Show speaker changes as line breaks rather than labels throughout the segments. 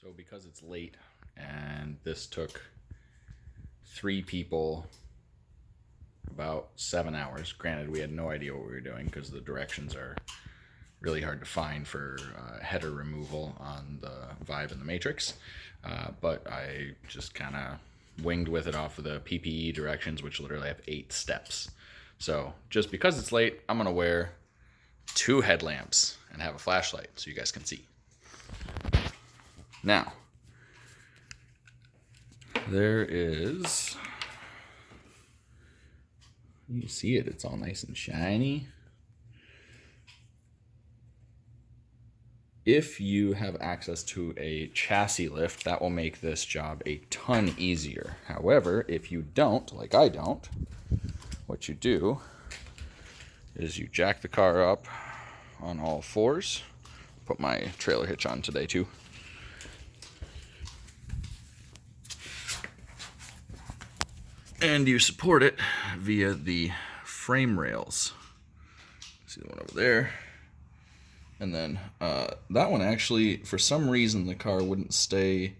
So because it's late and this took 3 people about 7 hours, granted we had no idea what we were doing because the directions are really hard to find for header removal on the Vive and the Matrix, but I just kind of winged with it off of the PPE directions, which literally have 8 steps. So just because it's late, I'm going to wear 2 headlamps and have a flashlight so you guys can see. Now, there is, you see it, it's all nice and shiny. If you have access to a chassis lift, that will make this job a ton easier. However, if you don't, like I don't, what you do is you jack the car up on all 4s. Put my trailer hitch on today too. And you support it via the frame rails. See the one over there? And then that one actually, for some reason, the car wouldn't stay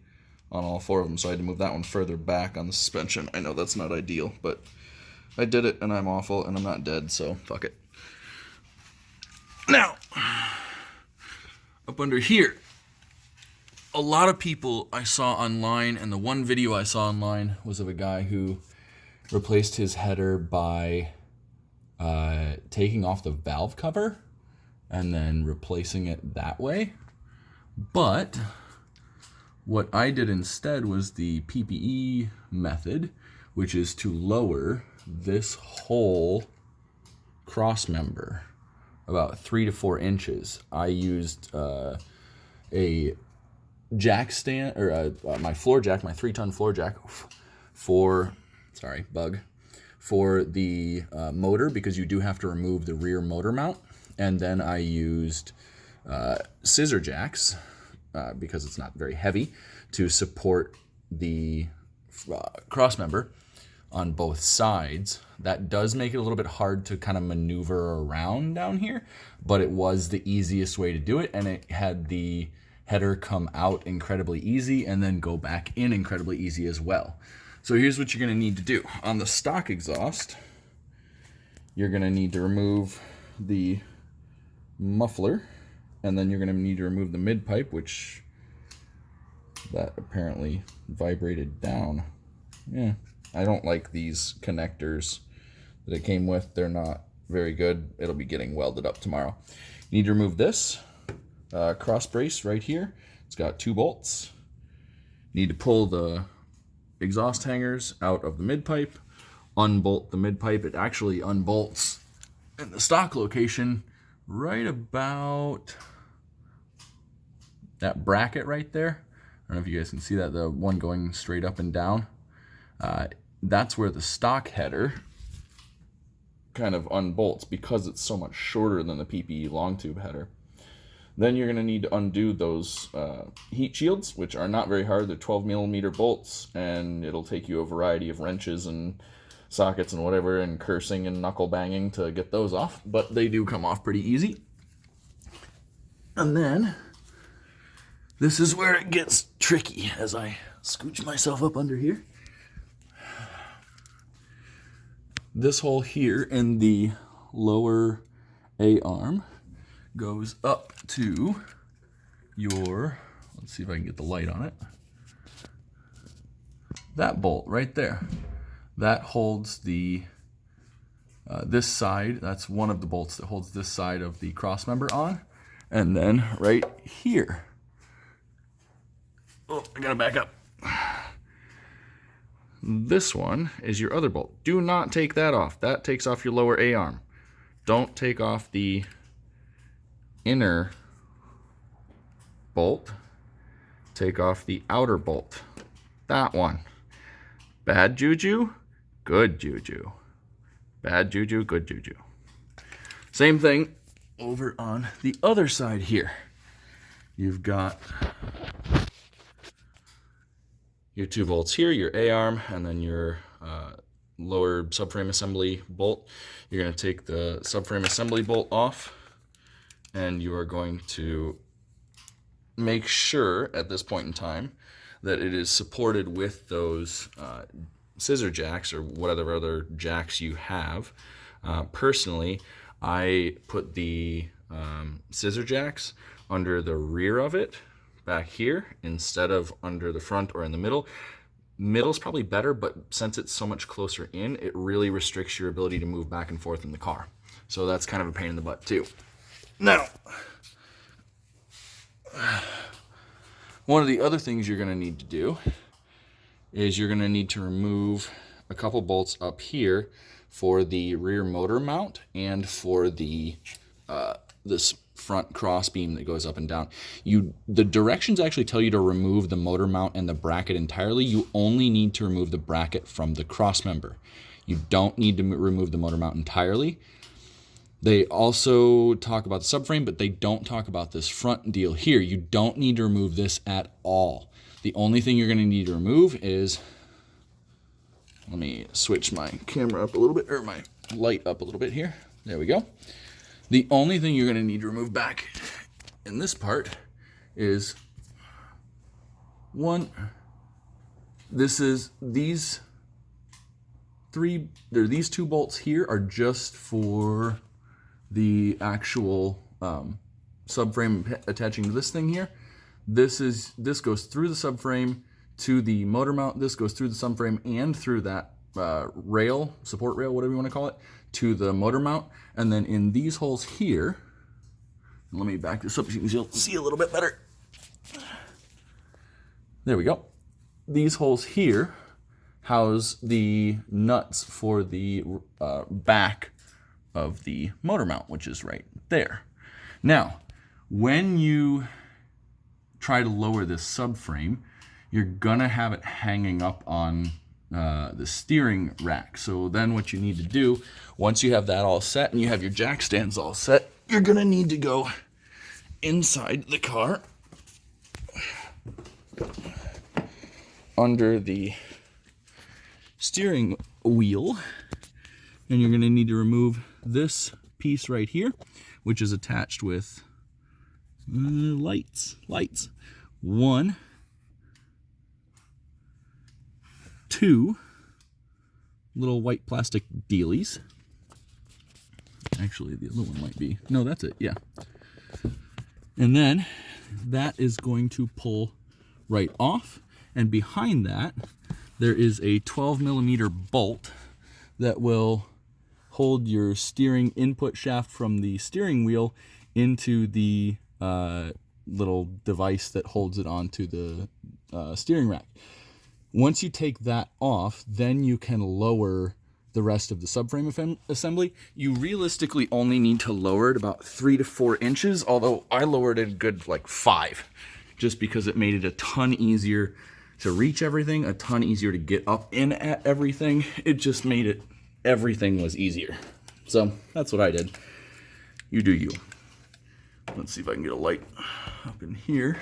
on all 4 of them, so I had to move that one further back on the suspension. I know that's not ideal, but I did it, and I'm awful, and I'm not dead, so fuck it. Now, up under here, a lot of people I saw online, and the one video I saw online was of a guy who replaced his header by taking off the valve cover and then replacing it that way. But what I did instead was the PPE method, which is to lower this whole cross member about 3 to 4 inches. I used a jack stand, or my floor jack, my 3-ton floor jack for the motor, because you do have to remove the rear motor mount. And then I used scissor jacks, because it's not very heavy, to support the cross member on both sides. That does make it a little bit hard to kind of maneuver around down here, but it was the easiest way to do it, and it had the header come out incredibly easy and then go back in incredibly easy as well. So here's what you're going to need to do. On the stock exhaust, you're going to need to remove the muffler, and then you're going to need to remove the mid pipe, which that apparently vibrated down. Yeah, I don't like these connectors that it came with. They're not very good. It'll be getting welded up tomorrow. You need to remove this cross brace right here. It's got 2 bolts. You need to pull the exhaust hangers out of the mid pipe, unbolt the mid pipe. It actually unbolts in the stock location right about that bracket right there. I don't know if you guys can see that, the one going straight up and down. That's where the stock header kind of unbolts because it's so much shorter than the PPE long tube header. Then you're going to need to undo those heat shields, which are not very hard. They're 12mm bolts, and it'll take you a variety of wrenches and sockets and whatever, and cursing and knuckle banging to get those off, but they do come off pretty easy. And then this is where it gets tricky as I scooch myself up under here. This hole here in the lower A-arm goes up to your, let's see if I can get the light on it, that bolt right there. That holds the this side. That's one of the bolts that holds this side of the cross member on. And then right here, oh, I gotta back up. This one is your other bolt. Do not take that off. That takes off your lower A-arm. Don't take off the inner bolt. Take off the outer bolt. That one. Bad juju, good juju. Bad juju, good juju. Same thing over on the other side here. You've got your 2 bolts here, your A-arm, and then your lower subframe assembly bolt. You're going to take the subframe assembly bolt off, and you are going to make sure at this point in time that it is supported with those scissor jacks or whatever other jacks you have. Personally, I put the scissor jacks under the rear of it back here instead of under the front or in the middle. Middle's probably better, but since it's so much closer in, it really restricts your ability to move back and forth in the car. So that's kind of a pain in the butt too. Now, one of the other things you're going to need to do is you're going to need to remove a couple bolts up here for the rear motor mount and for the this front cross beam that goes up and down. The directions actually tell you to remove the motor mount and the bracket entirely. You only need to remove the bracket from the cross member. You don't need to remove the motor mount entirely. They also talk about the subframe, but they don't talk about this front deal here. You don't need to remove this at all. The only thing you're going to need to remove is, let me switch my camera up a little bit, or my light up a little bit here. There we go. The only thing you're going to need to remove back in this part is these two bolts here are just for the actual subframe attaching to this thing here. This goes through the subframe to the motor mount. This goes through the subframe and through that support rail, whatever you want to call it, to the motor mount. And then in these holes here, let me back this up so you can see a little bit better. There we go. These holes here house the nuts for the back of the motor mount, which is right there. Now, when you try to lower this subframe, you're gonna have it hanging up on the steering rack. So then what you need to do, once you have that all set and you have your jack stands all set, you're gonna need to go inside the car under the steering wheel, and you're gonna need to remove this piece right here, which is attached with lights. 1, 2 little white plastic dealies. Actually, the other one might be, no, that's it, yeah. And then that is going to pull right off, and behind that there is a 12mm bolt that will hold your steering input shaft from the steering wheel into the little device that holds it onto the steering rack. Once you take that off, then you can lower the rest of the subframe assembly. You realistically only need to lower it about 3 to 4 inches, although I lowered it a good like 5, just because it made it a ton easier to reach everything, a ton easier to get up in at everything. It just made it, everything was easier. So that's what I did. You do you. Let's see if I can get a light up in here.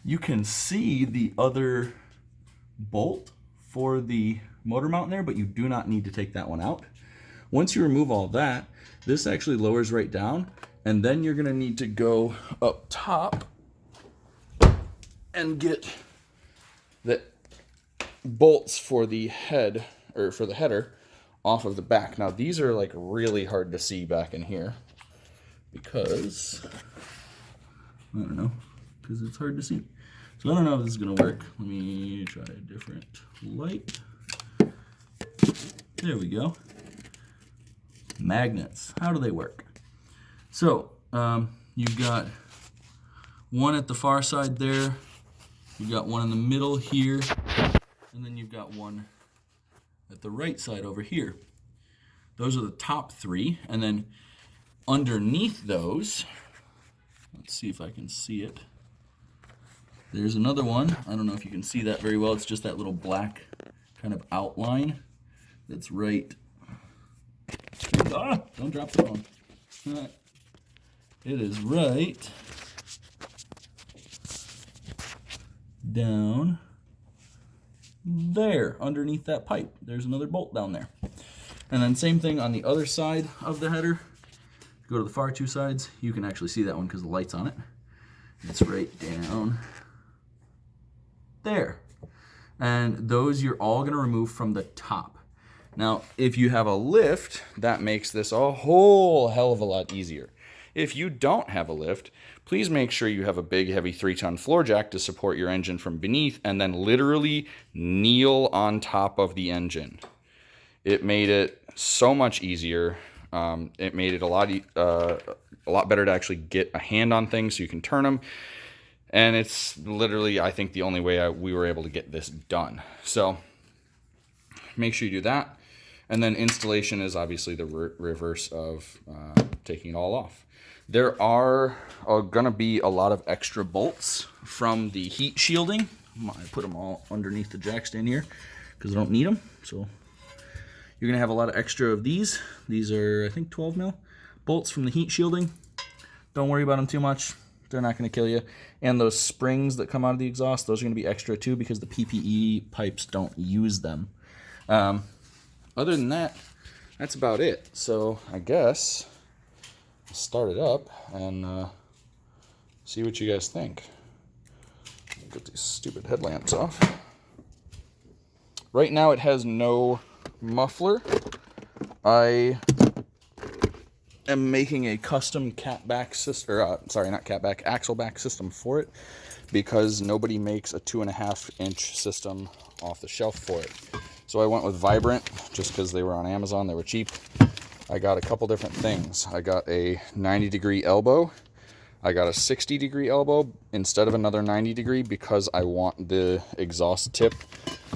You can see the other bolt for the motor mount there, but you do not need to take that one out. Once you remove all that, this actually lowers right down, and then you're gonna need to go up top and get the bolts for the head, or for the header, off of the back. Now these are like really hard to see back in here because, I don't know, because it's hard to see. So I don't know if this is gonna work. Let me try a different light. There we go. Magnets, how do they work? So you've got one at the far side there, you've got one in the middle here, and then you've got one at the right side over here. Those are the top 3, and then underneath those, let's see if I can see it. There's another one. I don't know if you can see that very well. It's just that little black kind of outline that's right. Ah, don't drop the phone. It is right down there underneath that pipe. There's another bolt down there. And then same thing on the other side of the header. Go to the far 2 sides. You can actually see that one because the light's on it. It's right down there. And those you're all going to remove from the top. Now, if you have a lift, that makes this a whole hell of a lot easier. If you don't have a lift, please make sure you have a big, heavy 3-ton floor jack to support your engine from beneath, and then literally kneel on top of the engine. It made it so much easier. It made it a lot better to actually get a hand on things so you can turn them. And it's literally, I think, the only way we were able to get this done. So make sure you do that. And then installation is obviously the reverse of taking it all off. There are going to be a lot of extra bolts from the heat shielding. I put them all underneath the jack stand here because I don't need them. So you're going to have a lot of extra of these. These are, I think, 12 mil bolts from the heat shielding. Don't worry about them too much. They're not going to kill you. And those springs that come out of the exhaust, those are going to be extra too because the PPE pipes don't use them. Other than that, that's about it. So I guess I'll start it up and see what you guys think. Get these stupid headlamps off. Right now it has no muffler. I am making a custom catback system, axleback system for it because nobody makes a 2.5-inch system off the shelf for it. So I went with Vibrant just because they were on Amazon. They were cheap. I got a couple different things. I got a 90-degree elbow. I got a 60-degree elbow instead of another 90-degree because I want the exhaust tip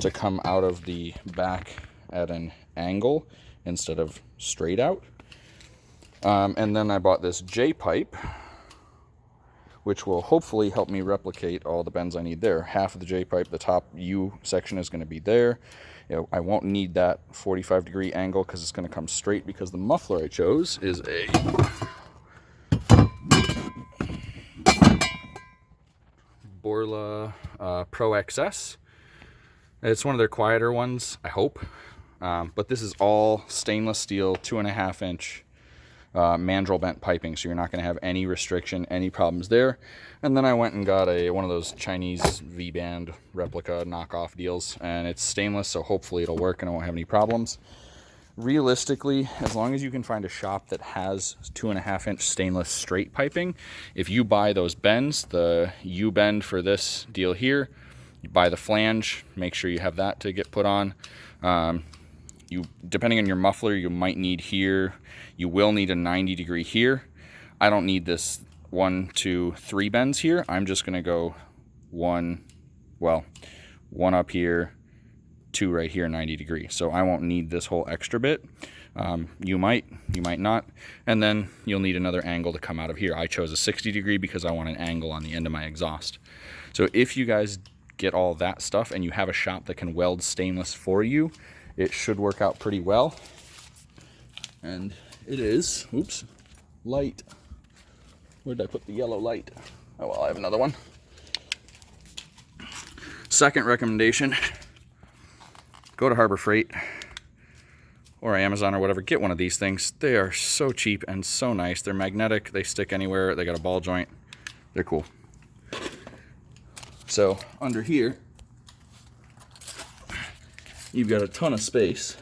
to come out of the back at an angle instead of straight out. And then I bought this J-pipe, which will hopefully help me replicate all the bends I need there. Half of the J-pipe, the top U section is going to be there. I won't need that 45-degree angle because it's going to come straight because the muffler I chose is a Borla Pro XS. It's one of their quieter ones, I hope. But this is all stainless steel, 2.5-inch mandrel bent piping, so you're not going to have any restriction, any problems there. And then I went and got one of those Chinese V-band replica knockoff deals, and it's stainless, so hopefully it'll work and I won't have any problems. Realistically, as long as you can find a shop that has 2.5-inch stainless straight piping, if you buy those bends, the U-bend for this deal here, you buy the flange, make sure you have that to get put on. Depending on your muffler, you might need here. You will need a 90-degree here. I don't need this 1, 2, 3 bends here. I'm just going to go one up here, 2 right here, 90 degree. So I won't need this whole extra bit. You might not. And then you'll need another angle to come out of here. I chose a 60-degree because I want an angle on the end of my exhaust. So if you guys get all that stuff and you have a shop that can weld stainless for you, it should work out pretty well. And it is, oops, light. Where did I put the yellow light? Oh, well, I have another one. Second recommendation, go to Harbor Freight or Amazon or whatever, get one of these things. They are so cheap and so nice. They're magnetic, they stick anywhere, they got a ball joint. They're cool. So under here, you've got a ton of space.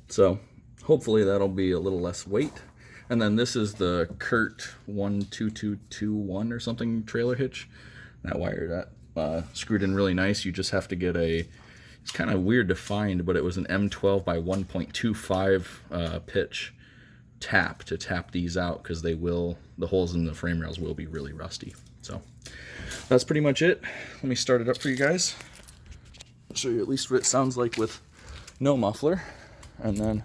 So hopefully that'll be a little less weight. And then this is the Kurt 12221 or something trailer hitch. That wire that screwed in really nice. You just have to get it's kind of weird to find, but it was an M12 by 1.25 pitch tap to tap these out because the holes in the frame rails will be really rusty. So that's pretty much it. Let me start it up for you guys. I'll show you at least what it sounds like with no muffler. And then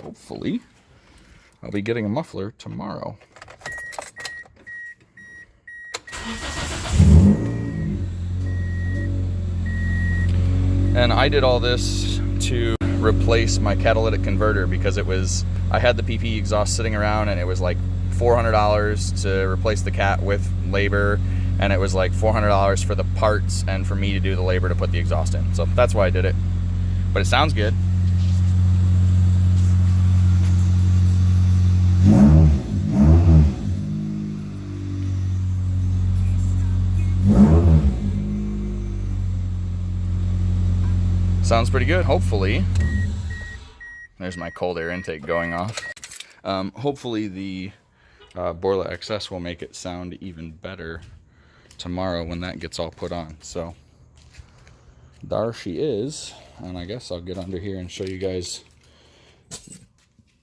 hopefully I'll be getting a muffler tomorrow. And I did all this to replace my catalytic converter because I had the PP exhaust sitting around and it was like $400 to replace the cat with labor, and it was like $400 for the parts and for me to do the labor to put the exhaust in. So that's why I did it. But it sounds good. sounds pretty good. Hopefully, there's my cold air intake going off. Hopefully the Borla XS will make it sound even better tomorrow when that gets all put on. So there she is, and I guess I'll get under here and show you guys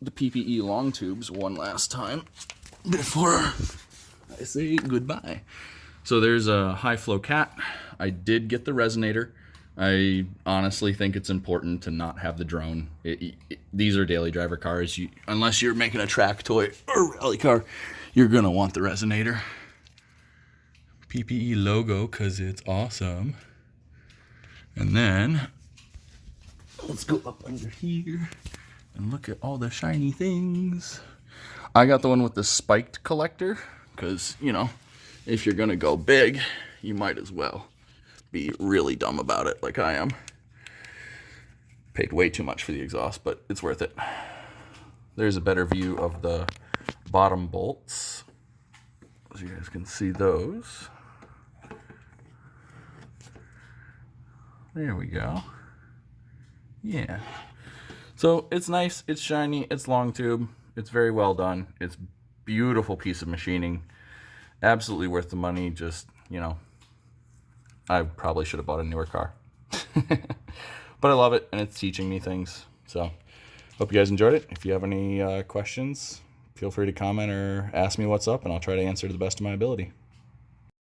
the PPE long tubes one last time before I say goodbye. So there's a high flow cat. I did get the resonator. I honestly think it's important to not have the drone. These are daily driver cars. Unless you're making a track toy or rally car, you're gonna want the resonator. PPE logo, cause it's awesome. And then let's go up under here and look at all the shiny things. I got the one with the spiked collector, cause you know, if you're gonna go big, you might as well be really dumb about it like I am. Paid way too much for the exhaust, but it's worth it. There's a better view of the bottom bolts, so you guys can see those. There we go. Yeah. So it's nice, it's shiny, it's long tube, it's very well done. It's beautiful piece of machining. Absolutely worth the money. Just, you know, I probably should have bought a newer car. But I love it, and it's teaching me things. So hope you guys enjoyed it. If you have any questions, feel free to comment or ask me what's up, and I'll try to answer to the best of my ability.